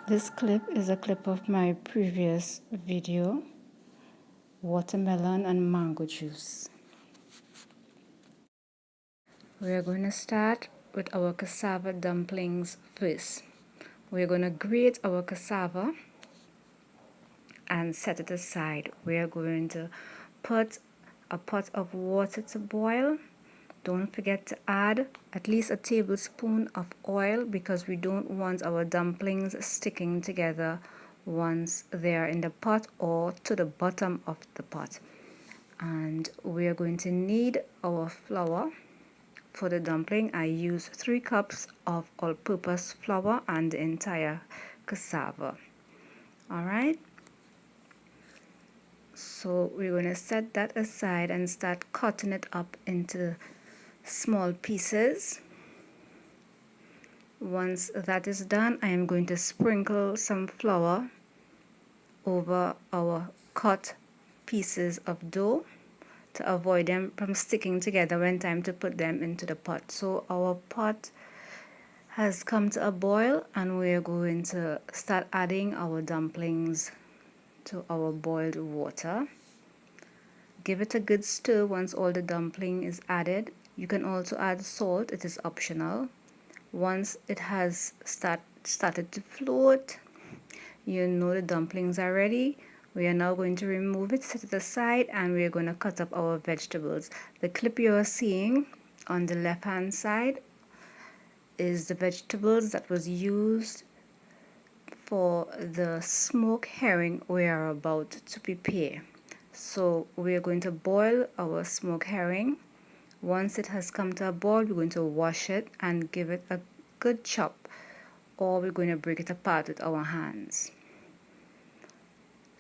This clip is a clip of my previous video, watermelon and mango juice. We are going to start with our cassava dumplings first. We are going to grate our cassava and set it aside. We are going to put a pot of water to boil. Don't forget to add at least a tablespoon of oil because we don't want our dumplings sticking together once they are in the pot or to the bottom of the pot. And we are going to need our flour. For the dumpling, I use 3 cups of all-purpose flour and the entire cassava. Alright, so we're going to set that aside and start cutting it up into small pieces. Once that is done, I am going to sprinkle some flour over our cut pieces of dough to avoid them from sticking together when time to put them into the pot. So our pot has come to a boil and we're going to start adding our dumplings to our boiled water. Give it a good stir once all the dumpling is added. You can also add salt, it is optional. Once it has started to float, you know the dumplings are ready. We are now going to remove it, set it aside, and we are going to cut up our vegetables. The clip you are seeing on the left hand side is the vegetables that was used for the smoked herring we are about to prepare. So we are going to boil our smoked herring. Once it has come to a boil, we're going to wash it and give it a good chop, or we're going to break it apart with our hands.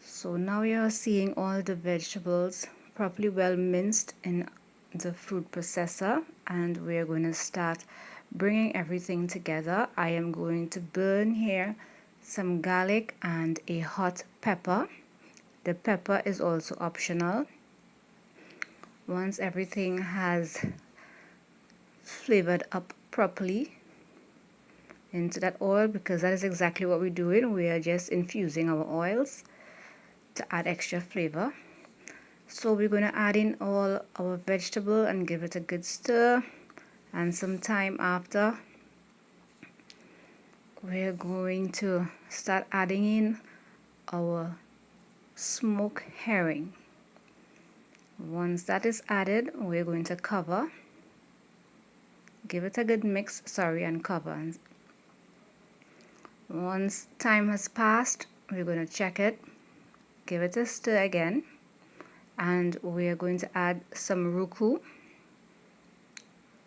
So now you are seeing all the vegetables properly well minced in the food processor, and we are going to start bringing everything together. I am going to burn here some garlic and a hot pepper. The pepper is also optional. Once everything has flavored up properly into that oil, because that is exactly what we're doing, we are just infusing our oils to add extra flavor. So we're going to add in all our vegetable and give it a good stir, and some time after we're going to start adding in our smoked herring. Once that is added, we're going to cover, give it a good mix, and cover. Once time has passed, we're going to check it, give it a stir again, and we are going to add some ruku.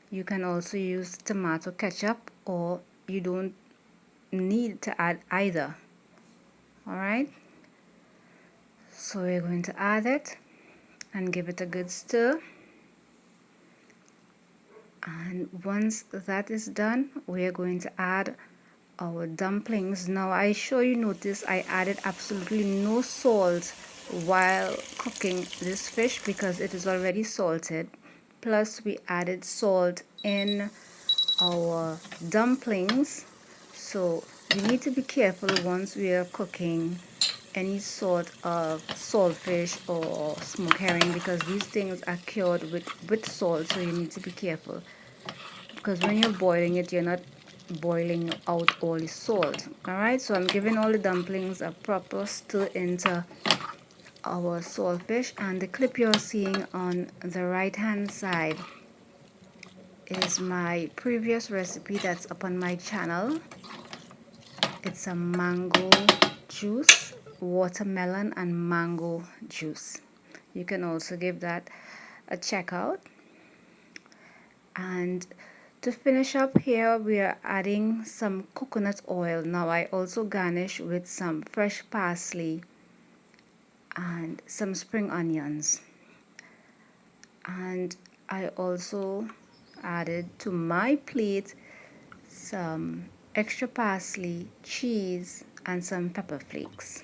You can also use tomato ketchup, or you don't need to add either. Alright, so we're going to add it and give it a good stir, and once that is done, we are going to add our dumplings. Now I sure you notice I added absolutely no salt while cooking this fish because it is already salted, plus we added salt in our dumplings. So you need to be careful once we are cooking any sort of saltfish or smoked herring, because these things are cured with salt, so you need to be careful, because when you're boiling it, you're not boiling out all the salt. Alright, so I'm giving all the dumplings a proper stir into our saltfish, and the clip you're seeing on the right hand side is my previous recipe that's up on my channel. It's a mango juice, watermelon and mango juice. You can also give that a check out. And to finish up here, we are adding some coconut oil. Now I also garnish with some fresh parsley and some spring onions. And I also added to my plate some extra parsley, cheese, and some pepper flakes.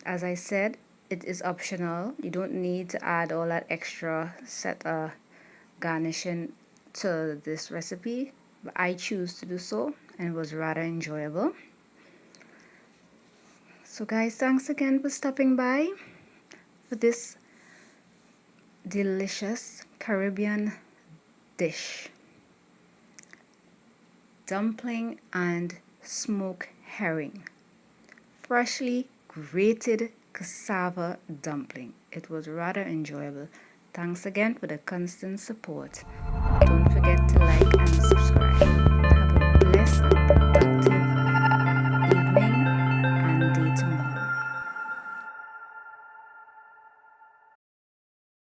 As I said, it is optional. You don't need to add all that extra set garnishing to this recipe, but I choose to do so, and it was rather enjoyable. So guys, thanks again for stopping by for this delicious Caribbean dish. Dumpling and smoked herring. Freshly grated cassava dumpling. It was rather enjoyable. Thanks again for the constant support.